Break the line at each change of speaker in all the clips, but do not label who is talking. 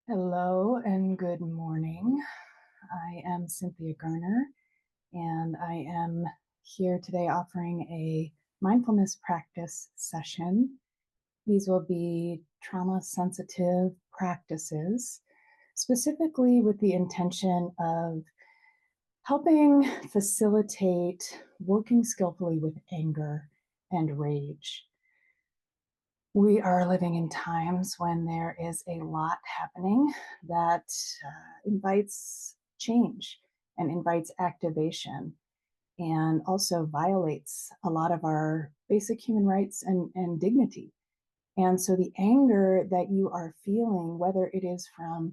Hello and good morning. I am Cynthia Garner, and I am here today offering a mindfulness practice session. These will be trauma-sensitive practices, specifically with the intention of helping facilitate working skillfully with anger and rage. We are living in times when there is a lot happening that invites change and invites activation and also violates a lot of our basic human rights and dignity. And so the anger that you are feeling, whether it is from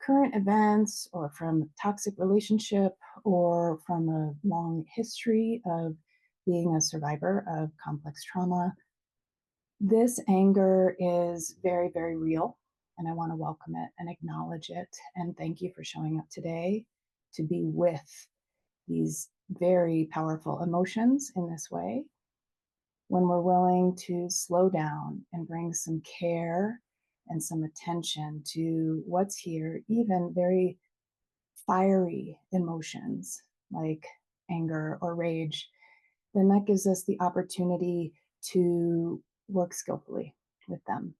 current events or from toxic relationship or from a long history of being a survivor of complex trauma, this anger is very, very real, and I want to welcome it and acknowledge it. And thank you for showing up today to be with these very powerful emotions in this way. When we're willing to slow down and bring some care and some attention to what's here, even very fiery emotions like anger or rage, then that gives us the opportunity to work skillfully with them.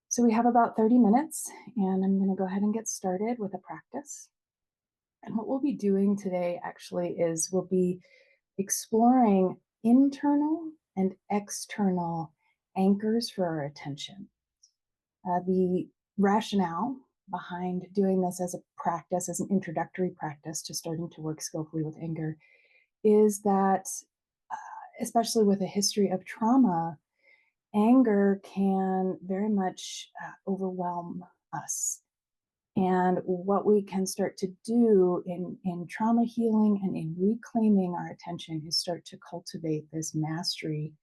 So we have about 30 minutes, and I'm going to go ahead and get started with a practice. And what we'll be doing today actually is we'll be exploring internal and external anchors for our attention. The rationale behind doing this as a practice, as an introductory practice to starting to work skillfully with anger, is that, especially with a history of trauma, anger can very much overwhelm us. And what we can start to do in trauma healing and in reclaiming our attention is start to cultivate this mastery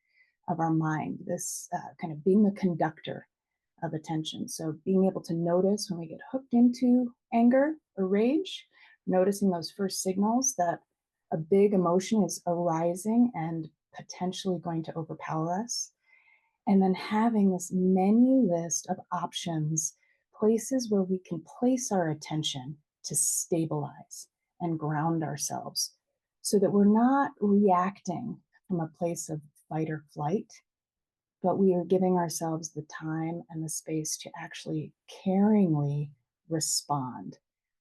of our mind, this kind of being the conductor of attention. So being able to notice when we get hooked into anger or rage, noticing those first signals that a big emotion is arising and potentially going to overpower us. And then having this menu list of options, places where we can place our attention to stabilize and ground ourselves so that we're not reacting from a place of fight or flight, but we are giving ourselves the time and the space to actually caringly respond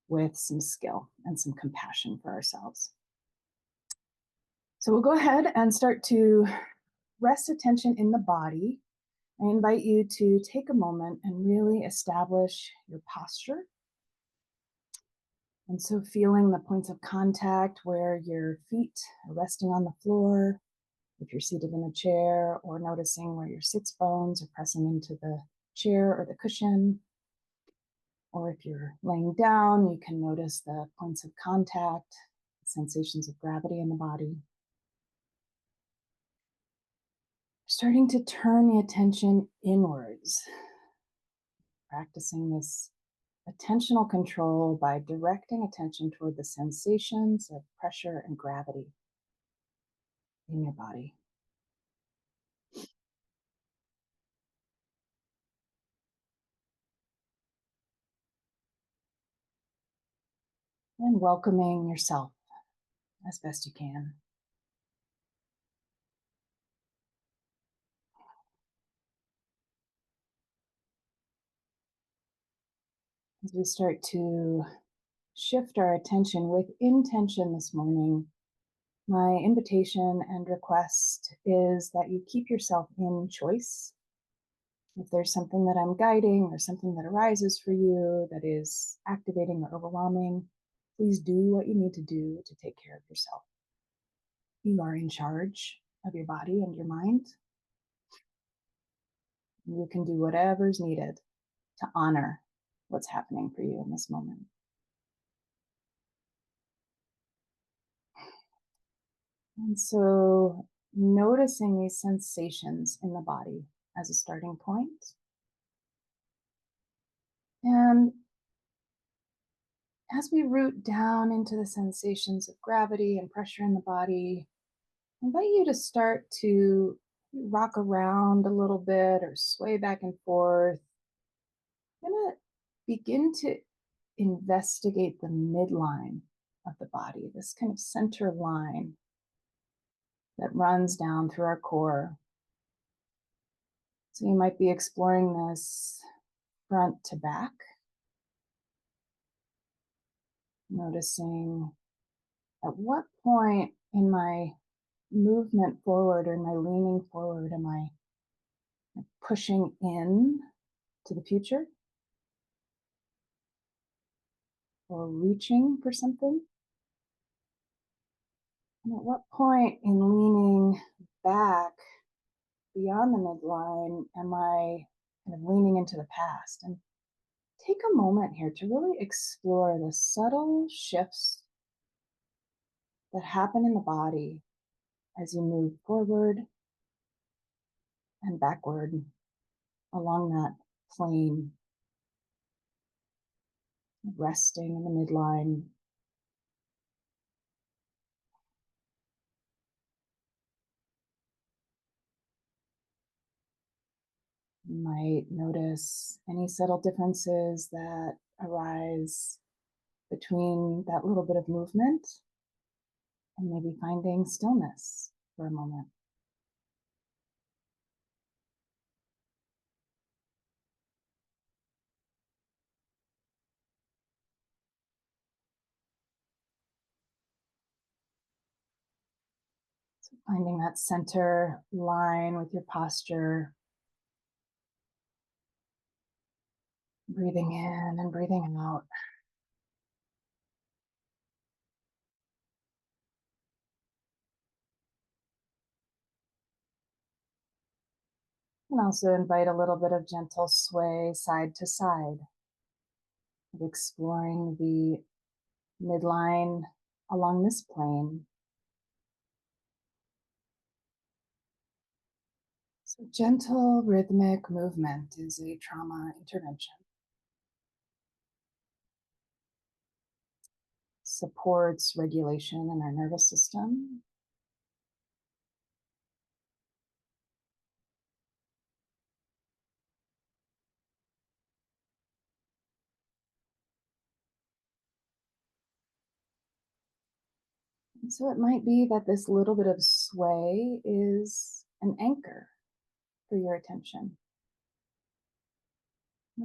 with some skill and some compassion for ourselves. So we'll go ahead and start to rest attention in the body. I invite you to take a moment and really establish your posture. And so feeling the points of contact where your feet are resting on the floor, if you're seated in a chair, or noticing where your sits bones are pressing into the chair or the cushion. Or if you're laying down, you can notice the points of contact, sensations of gravity in the body. Starting to turn the attention inwards, practicing this attentional control by directing attention toward the sensations of pressure and gravity in your body. And welcoming yourself as best you can. As we start to shift our attention with intention this morning, my invitation and request is that you keep yourself in choice. If there's something that I'm guiding or something that arises for you that is activating or overwhelming, please do what you need to do to take care of yourself. You are in charge of your body and your mind. You can do whatever's needed to honor what's happening for you in this moment. And so noticing these sensations in the body as a starting point. And as we root down into the sensations of gravity and pressure in the body, I invite you to start to rock around a little bit or sway back and forth in a begin to investigate the midline of the body, this kind of center line that runs down through our core. So you might be exploring this front to back, noticing at what point in my movement forward or in my leaning forward am I pushing in to the future or reaching for something? And at what point in leaning back beyond the midline am I kind of leaning into the past? And take a moment here to really explore the subtle shifts that happen in the body as you move forward and backward along that plane, resting in the midline. You might notice any subtle differences that arise between that little bit of movement and maybe finding stillness for a moment. So finding that center line with your posture, breathing in and breathing out. And also invite a little bit of gentle sway side to side, exploring the midline along this plane. So gentle rhythmic movement is a trauma intervention. Supports regulation in our nervous system. And so it might be that this little bit of sway is an anchor for your attention.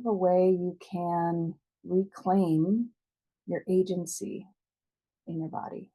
A way you can reclaim your agency in your body.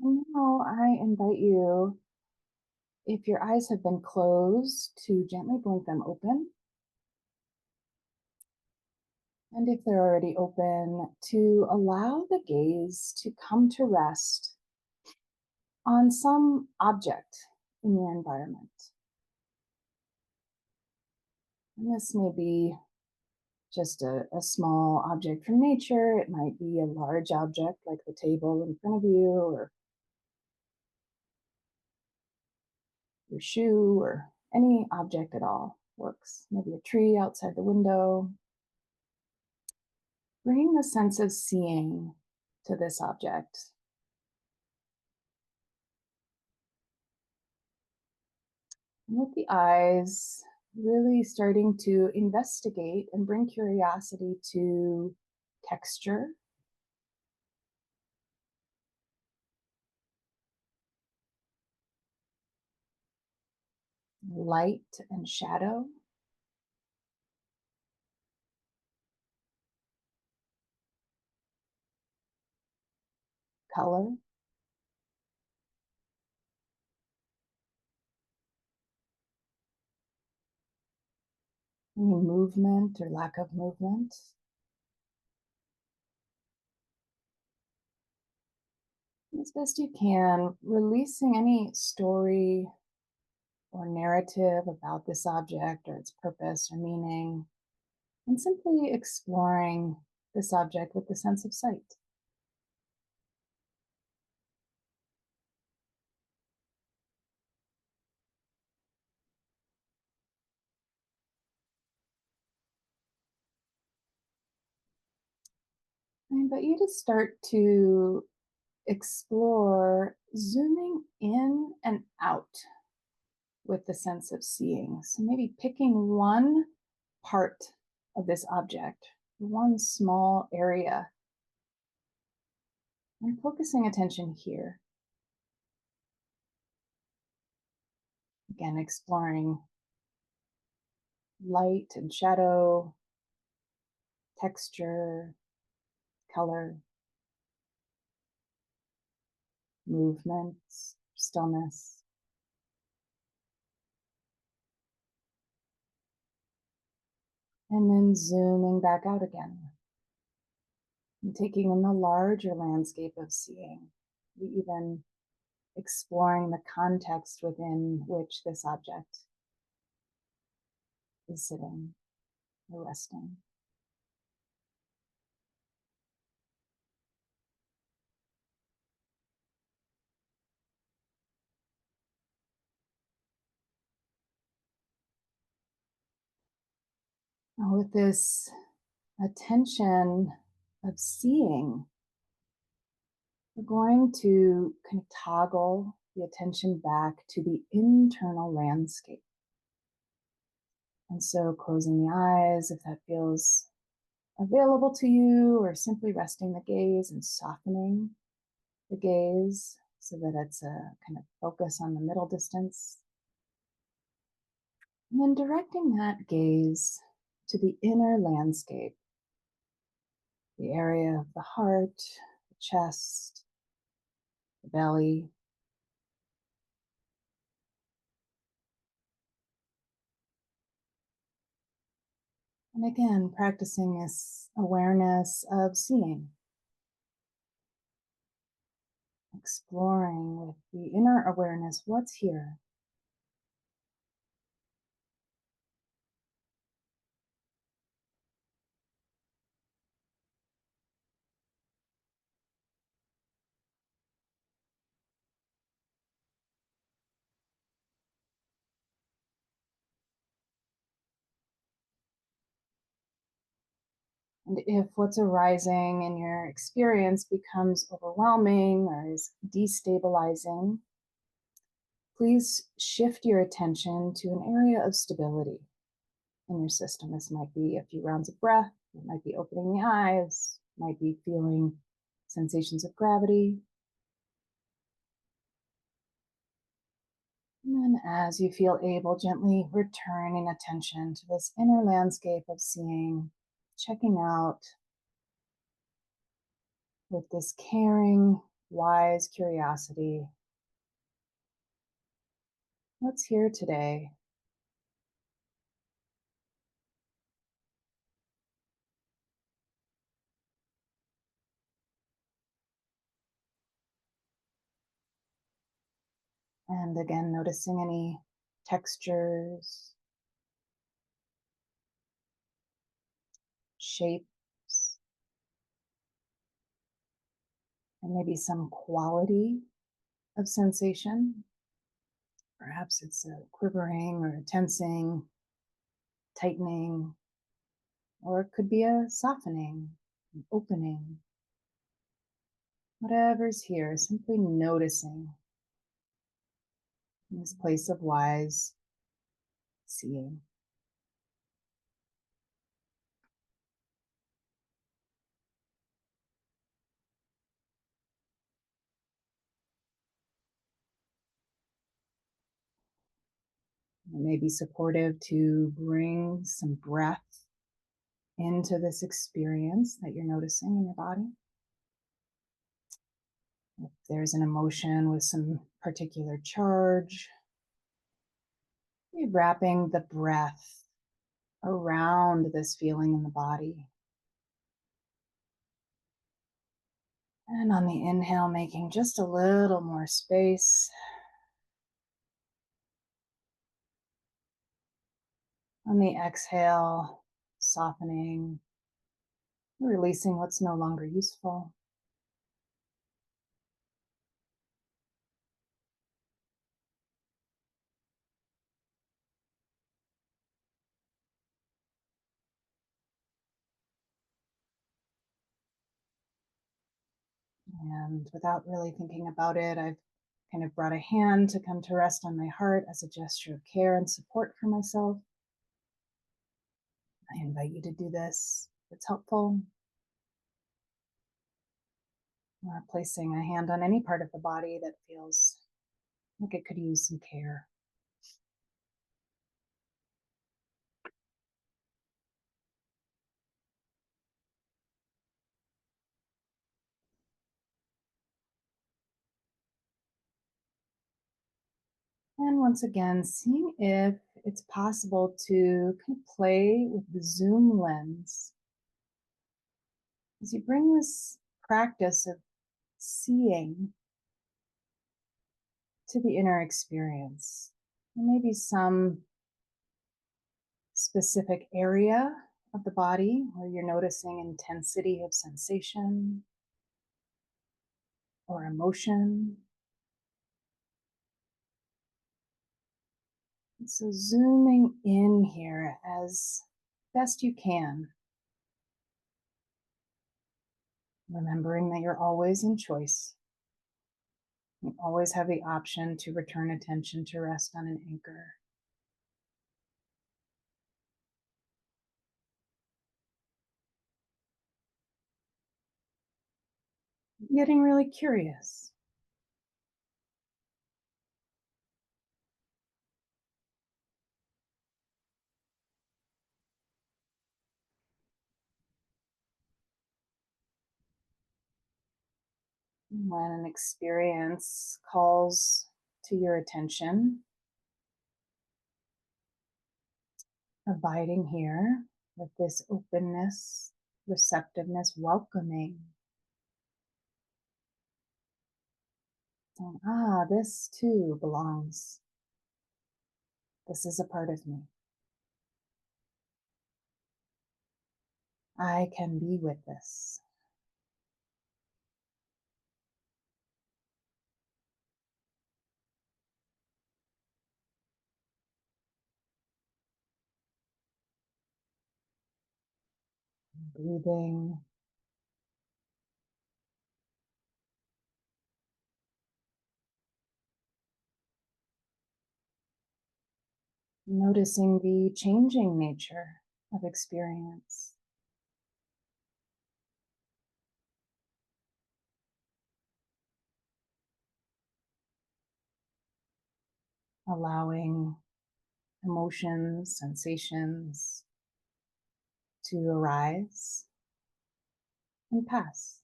And now I invite you, if your eyes have been closed, to gently blink them open. And if they're already open, to allow the gaze to come to rest on some object in your environment. And this may be just a small object from nature. It might be a large object like the table in front of you, or your shoe, or any object at all works. Maybe a tree outside the window. Bring the sense of seeing to this object. And with the eyes, really starting to investigate and bring curiosity to texture, light and shadow, color, any movement or lack of movement. As best you can, releasing any story or narrative about this object or its purpose or meaning, and simply exploring this object with the sense of sight. I invite you to start to explore zooming in and out with the sense of seeing. So maybe picking one part of this object, one small area, and focusing attention here. Again, exploring light and shadow, texture, color, movements, stillness. And then zooming back out again and taking in the larger landscape of seeing, even exploring the context within which this object is sitting or resting. Now, with this attention of seeing, we're going to kind of toggle the attention back to the internal landscape. And so closing the eyes, if that feels available to you, or simply resting the gaze and softening the gaze so that it's a kind of focus on the middle distance. And then directing that gaze to the inner landscape, the area of the heart, the chest, the belly. And again, practicing this awareness of seeing, exploring with the inner awareness what's here. And if what's arising in your experience becomes overwhelming or is destabilizing, please shift your attention to an area of stability in your system. This might be a few rounds of breath, it might be opening the eyes, it might be feeling sensations of gravity. And then, as you feel able, gently returning attention to this inner landscape of seeing, checking out with this caring, wise curiosity. What's here today? And again, noticing any textures, shapes, and maybe some quality of sensation. Perhaps it's a quivering or a tensing, tightening, or it could be a softening, an opening. Whatever's here, simply noticing in this place of wise seeing. It may be supportive to bring some breath into this experience that you're noticing in your body. If there's an emotion with some particular charge, wrapping the breath around this feeling in the body. And on the inhale, making just a little more space. On the exhale, softening, releasing what's no longer useful. And without really thinking about it, I've kind of brought a hand to come to rest on my heart as a gesture of care and support for myself. I invite you to do this if it's helpful, or placing a hand on any part of the body that feels like it could use some care. And once again, seeing if it's possible to kind of play with the zoom lens as you bring this practice of seeing to the inner experience. Maybe some specific area of the body where you're noticing intensity of sensation or emotion. And so zooming in here as best you can, remembering that you're always in choice. You always have the option to return attention to rest on an anchor. Getting really curious. When an experience calls to your attention, abiding here with this openness, receptiveness, welcoming. Saying, this too belongs. This is a part of me. I can be with this. Breathing. Noticing the changing nature of experience. Allowing emotions, sensations to arise and pass.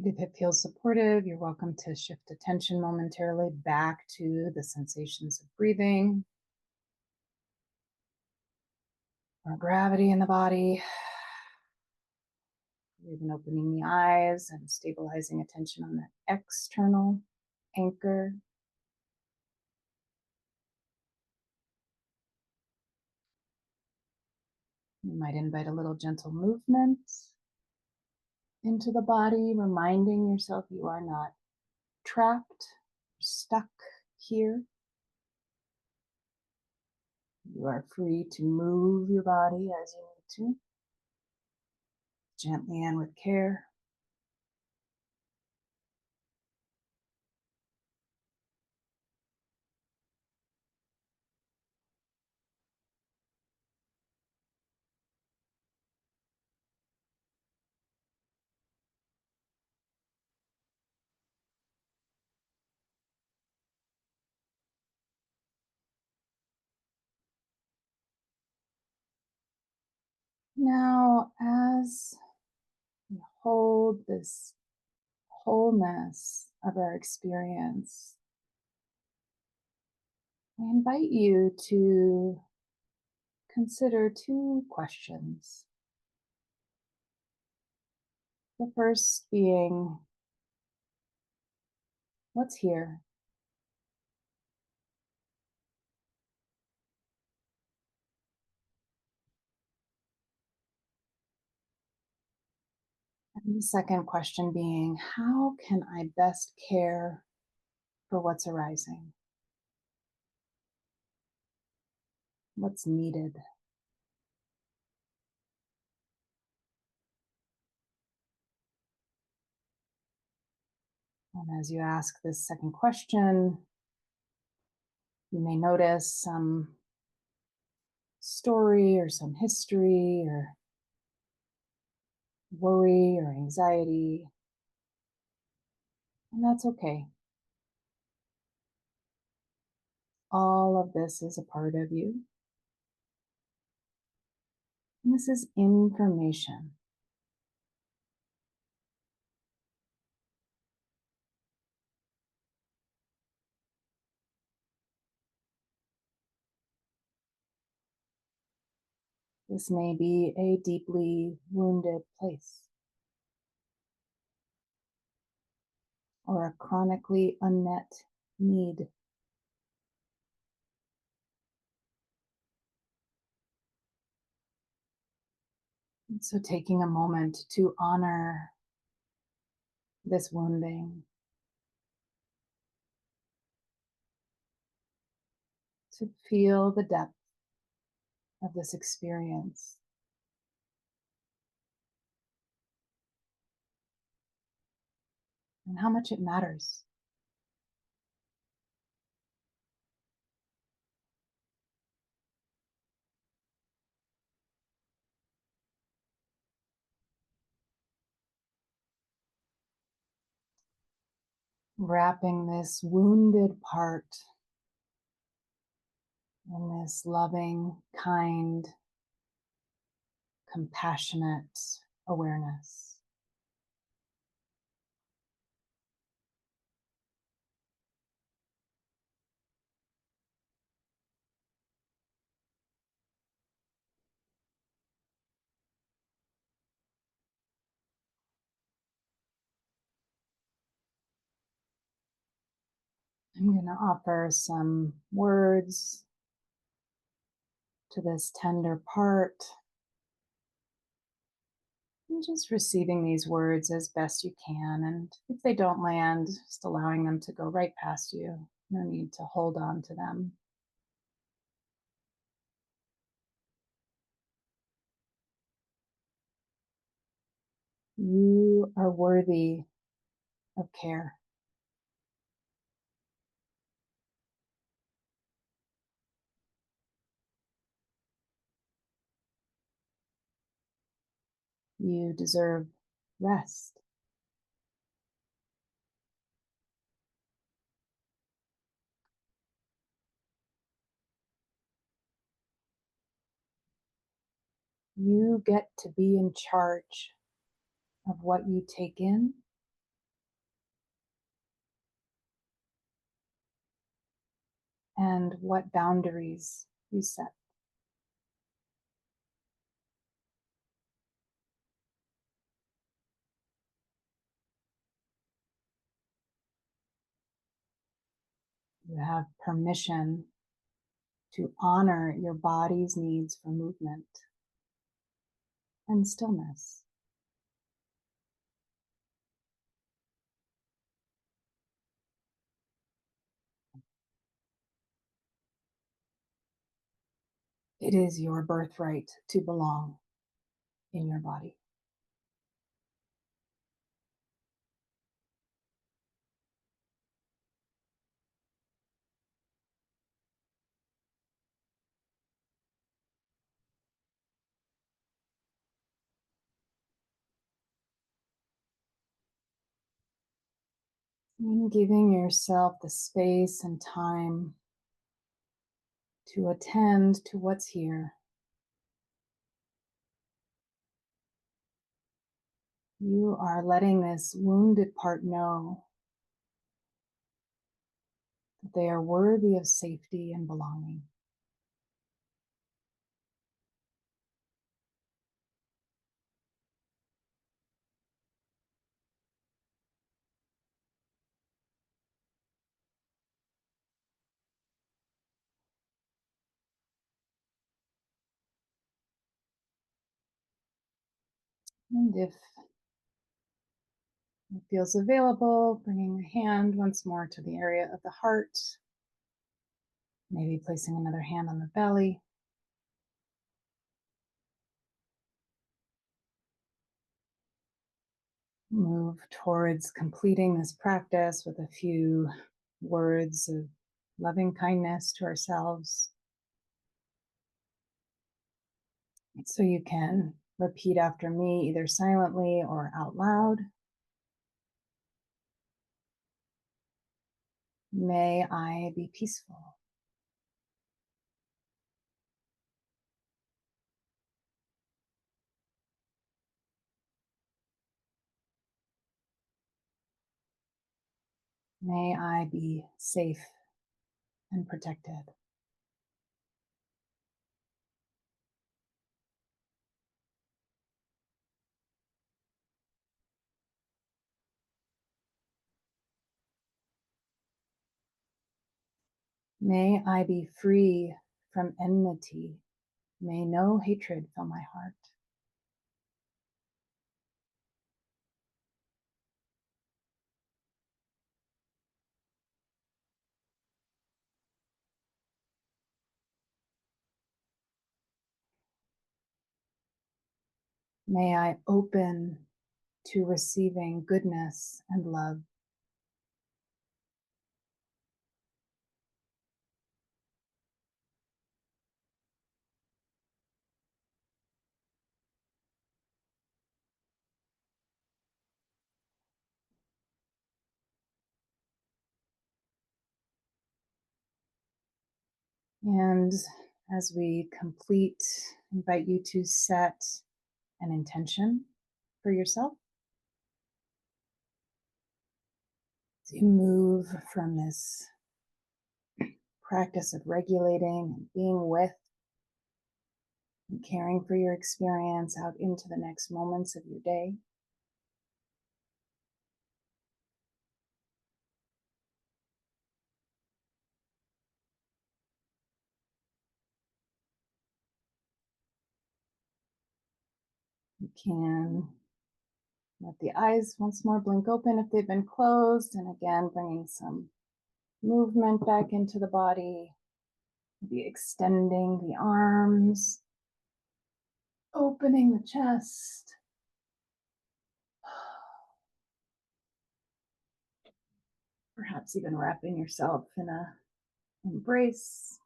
If it feels supportive, you're welcome to shift attention momentarily back to the sensations of breathing or gravity in the body. Even opening the eyes and stabilizing attention on that external anchor. You might invite a little gentle movement into the body, reminding yourself you are not trapped, stuck here. You are free to move your body as you need to, gently and with care. Now, as we hold this wholeness of our experience, I invite you to consider two questions. The first being what's here. And the second question being, how can I best care for what's arising? What's needed? And as you ask this second question, you may notice some story or some history or worry or anxiety, and that's okay. All of this is a part of you, and this is information. This may be a deeply wounded place or a chronically unmet need. And so, taking a moment to honor this wounding, to feel the depth of this experience, and how much it matters. Wrapping this wounded part in this loving, kind, compassionate awareness. I'm going to offer some words to this tender part. And just receiving these words as best you can. And if they don't land, just allowing them to go right past you. No need to hold on to them. You are worthy of care. You deserve rest. You get to be in charge of what you take in and what boundaries you set. You have permission to honor your body's needs for movement and stillness. It is your birthright to belong in your body. And giving yourself the space and time to attend to what's here. You are letting this wounded part know that they are worthy of safety and belonging. And if it feels available, bringing a hand once more to the area of the heart, maybe placing another hand on the belly. Move towards completing this practice with a few words of loving kindness to ourselves. So you can repeat after me, either silently or out loud. May I be peaceful. May I be safe and protected. May I be free from enmity. May no hatred fill my heart. May I open to receiving goodness and love. And as we complete, invite you to set an intention for yourself. To move from this practice of regulating and being with and caring for your experience out into the next moments of your day. You can let the eyes once more blink open if they've been closed, and again, bringing some movement back into the body, maybe extending the arms, opening the chest. Perhaps even wrapping yourself in a embrace.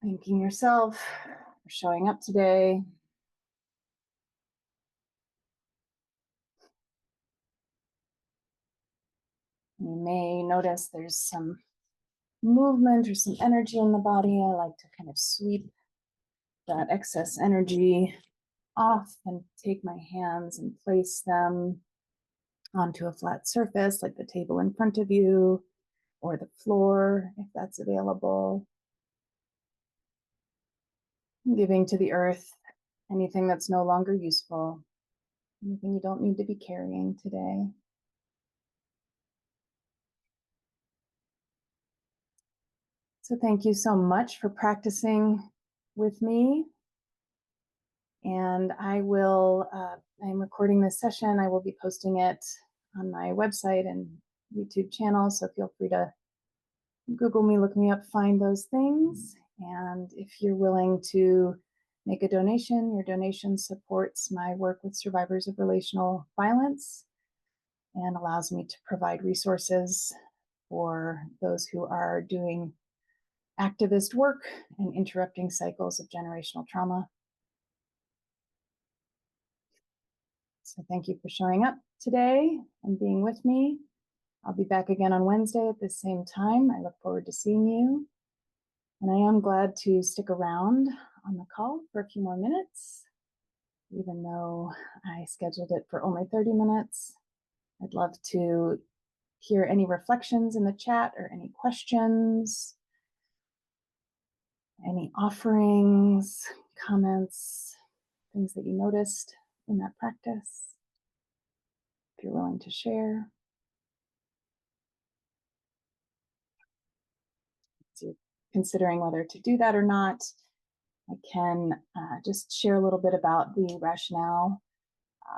Thanking yourself for showing up today. You may notice there's some movement or some energy in the body. I like to kind of sweep that excess energy off and take my hands and place them onto a flat surface like the table in front of you or the floor if that's available. Giving to the earth anything that's no longer useful, anything you don't need to be carrying today. So thank you so much for practicing with me. And I'm recording this session. I will be posting it on my website and YouTube channel. So feel free to Google me, look me up, find those things. And if you're willing to make a donation, your donation supports my work with survivors of relational violence and allows me to provide resources for those who are doing activist work and interrupting cycles of generational trauma. So thank you for showing up today and being with me. I'll be back again on Wednesday at the same time. I look forward to seeing you. And I am glad to stick around on the call for a few more minutes, even though I scheduled it for only 30 minutes. I'd love to hear any reflections in the chat or any questions, any offerings, comments, things that you noticed in that practice, if you're willing to share. So you're considering whether to do that or not. I can just share a little bit about the rationale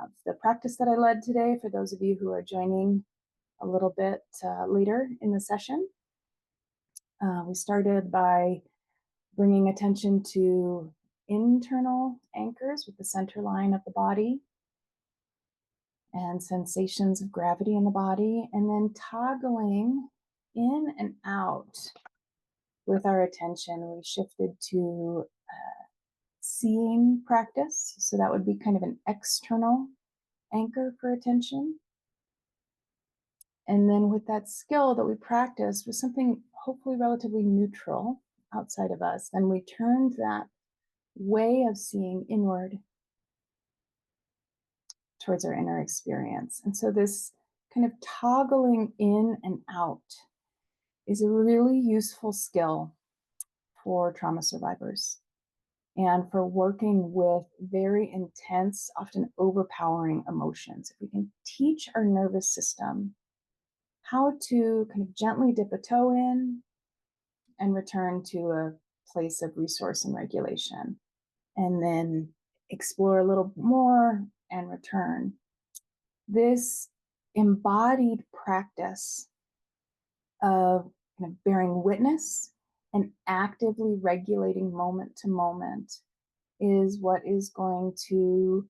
of the practice that I led today for those of you who are joining a little bit later in the session. We started by bringing attention to internal anchors with the center line of the body and sensations of gravity in the body, and then toggling in and out with our attention. We shifted to seeing practice. So that would be kind of an external anchor for attention. And then with that skill that we practiced with something hopefully relatively neutral outside of us, then we turned that way of seeing inward towards our inner experience. And so this kind of toggling in and out is a really useful skill for trauma survivors and for working with very intense, often overpowering emotions. If we can teach our nervous system how to kind of gently dip a toe in and return to a place of resource and regulation, and then explore a little more and return. This embodied practice of kind of bearing witness and actively regulating moment to moment is what is going to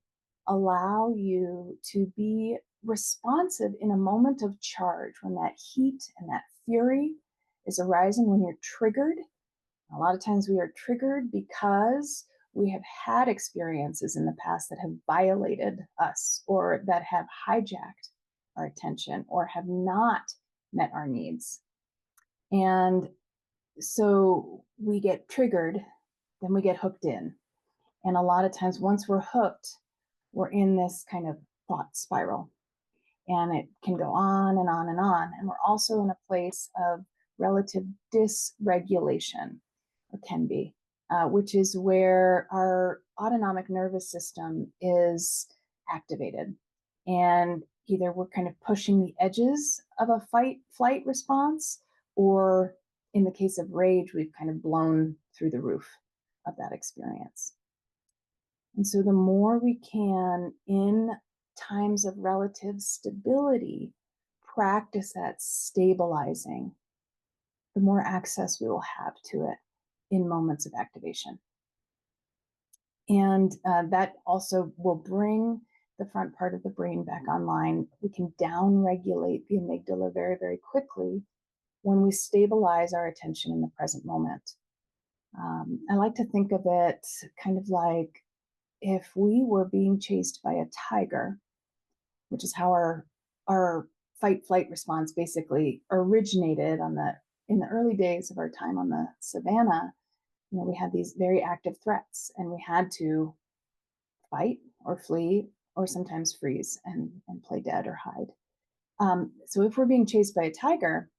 allow you to be responsive in a moment of charge when that heat and that fury is arising, when you're triggered. A lot of times we are triggered because we have had experiences in the past that have violated us or that have hijacked our attention or have not met our needs. And so we get triggered, then we get hooked in. And a lot of times once we're hooked, we're in this kind of thought spiral. And it can go on and on and on. And we're also in a place of relative dysregulation, or can be, which is where our autonomic nervous system is activated. And either we're kind of pushing the edges of a fight-flight response, or in the case of rage, we've kind of blown through the roof of that experience. And so the more we can, in times of relative stability, practice that stabilizing, the more access we will have to it in moments of activation. And that also will bring the front part of the brain back online. We can down-regulate the amygdala very, very quickly when we stabilize our attention in the present moment. I like to think of it kind of like if we were being chased by a tiger, which is how our fight-flight response basically originated in the early days of our time on the savannah. We had these very active threats, and we had to fight or flee or sometimes freeze and play dead or hide. So if we're being chased by a tiger,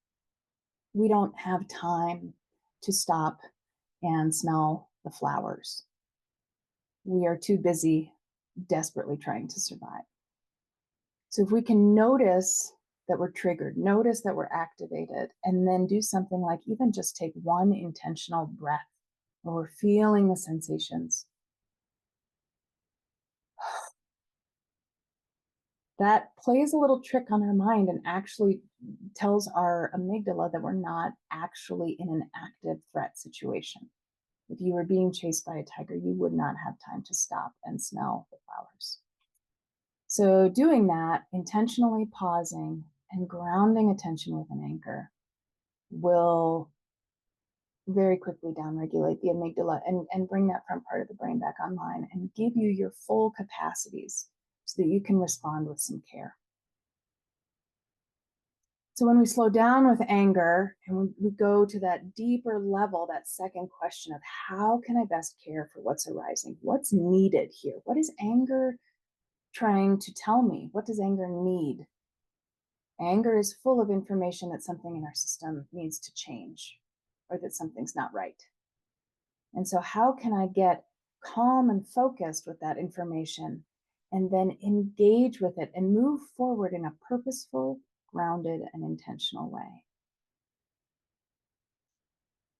we don't have time to stop and smell the flowers. We are too busy desperately trying to survive. So if we can notice that we're triggered, notice that we're activated, and then do something like even just take one intentional breath where we're feeling the sensations, that plays a little trick on our mind and actually tells our amygdala that we're not actually in an active threat situation. If you were being chased by a tiger, you would not have time to stop and smell the flowers. So doing that, intentionally pausing and grounding attention with an anchor will very quickly downregulate the amygdala and bring that front part of the brain back online and give you your full capacities so that you can respond with some care. So when we slow down with anger and we go to that deeper level, that second question of how can I best care for what's arising? What's needed here? What is anger trying to tell me? What does anger need? Anger is full of information that something in our system needs to change or that something's not right. And so how can I get calm and focused with that information and then engage with it and move forward in a purposeful, grounded, and intentional way?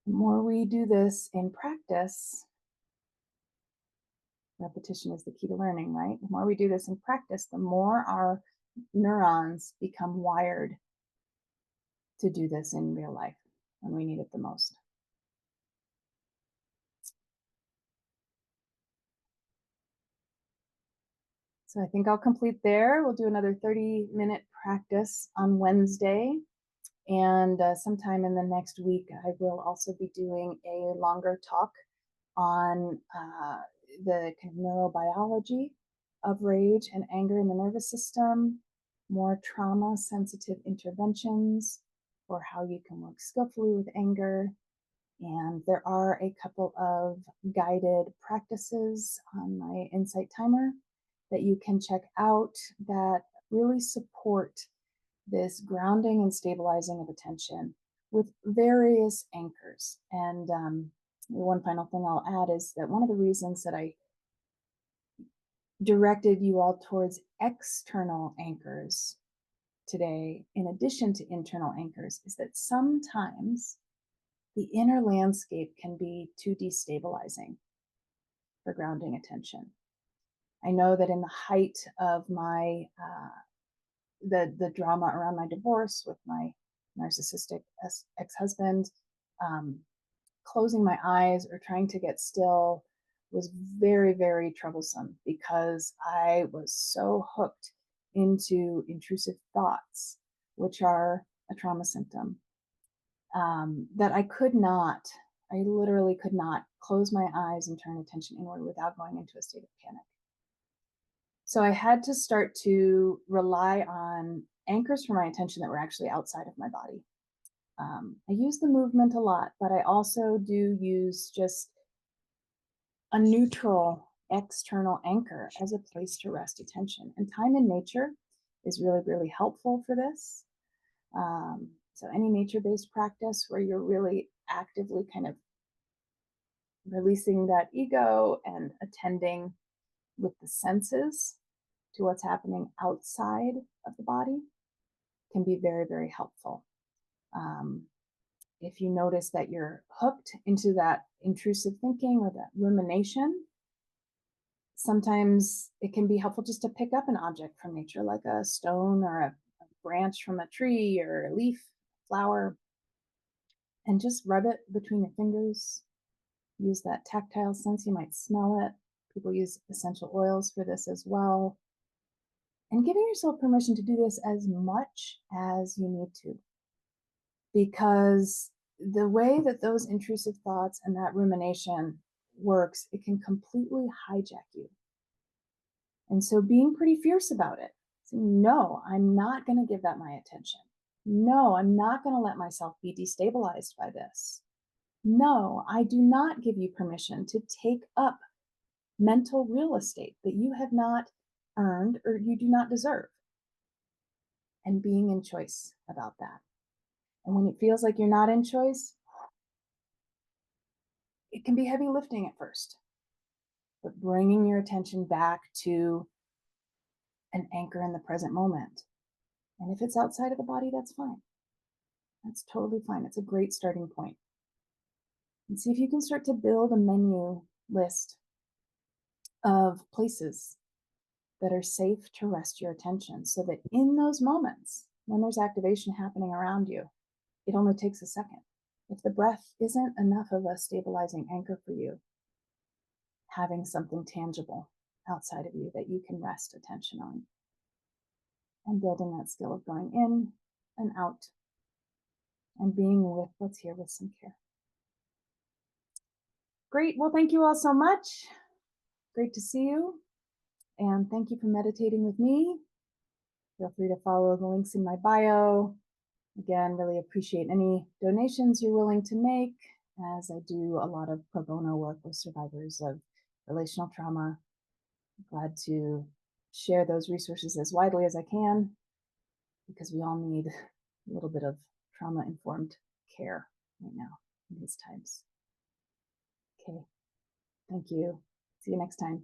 The more we do this in practice, Repetition is the key to learning, right? The more we do this in practice, the more our neurons become wired to do this in real life when we need it the most. So I think I'll complete there. We'll do another 30-minute practice on Wednesday. And sometime in the next week, I will also be doing a longer talk on the kind of neurobiology of rage and anger in the nervous system, more trauma sensitive interventions for how you can work skillfully with anger. And there are a couple of guided practices on my Insight Timer that you can check out that really support this grounding and stabilizing of attention with various anchors. And one final thing I'll add is that one of the reasons that I directed you all towards external anchors today, in addition to internal anchors, is that sometimes the inner landscape can be too destabilizing for grounding attention. I know that in the height of my the drama around my divorce with my narcissistic ex-husband, closing my eyes or trying to get still was very, very troublesome because I was so hooked into intrusive thoughts, which are a trauma symptom, that I literally could not close my eyes and turn attention inward without going into a state of panic. So I had to start to rely on anchors for my attention that were actually outside of my body. I use the movement a lot, but I also do use just a neutral external anchor as a place to rest attention. And time in nature is really, really helpful for this. So any nature-based practice where you're really actively kind of releasing that ego and attending with the senses to what's happening outside of the body can be very, very helpful. If you notice that you're hooked into that intrusive thinking or that rumination, sometimes it can be helpful just to pick up an object from nature, like a stone or a branch from a tree or a leaf, flower, and just rub it between your fingers. Use that tactile sense. You might smell it. People use essential oils for this as well. And giving yourself permission to do this as much as you need to. Because the way that those intrusive thoughts and that rumination works, it can completely hijack you. And so being pretty fierce about it, saying, no, I'm not going to give that my attention. No, I'm not going to let myself be destabilized by this. No, I do not give you permission to take up mental real estate that you have not earned or you do not deserve. And being in choice about that. And when it feels like you're not in choice, it can be heavy lifting at first. But bringing your attention back to an anchor in the present moment. And if it's outside of the body, that's fine. That's totally fine. It's a great starting point. And see if you can start to build a menu list of places that are safe to rest your attention so that in those moments, when there's activation happening around you, it only takes a second. If the breath isn't enough of a stabilizing anchor for you, having something tangible outside of you that you can rest attention on and building that skill of going in and out and being with what's here with some care. Great. Well, thank you all so much. Great to see you. And thank you for meditating with me. Feel free to follow the links in my bio. Again, really appreciate any donations you're willing to make, as I do a lot of pro bono work with survivors of relational trauma. I'm glad to share those resources as widely as I can, because we all need a little bit of trauma-informed care right now in these times. Okay, thank you. See you next time.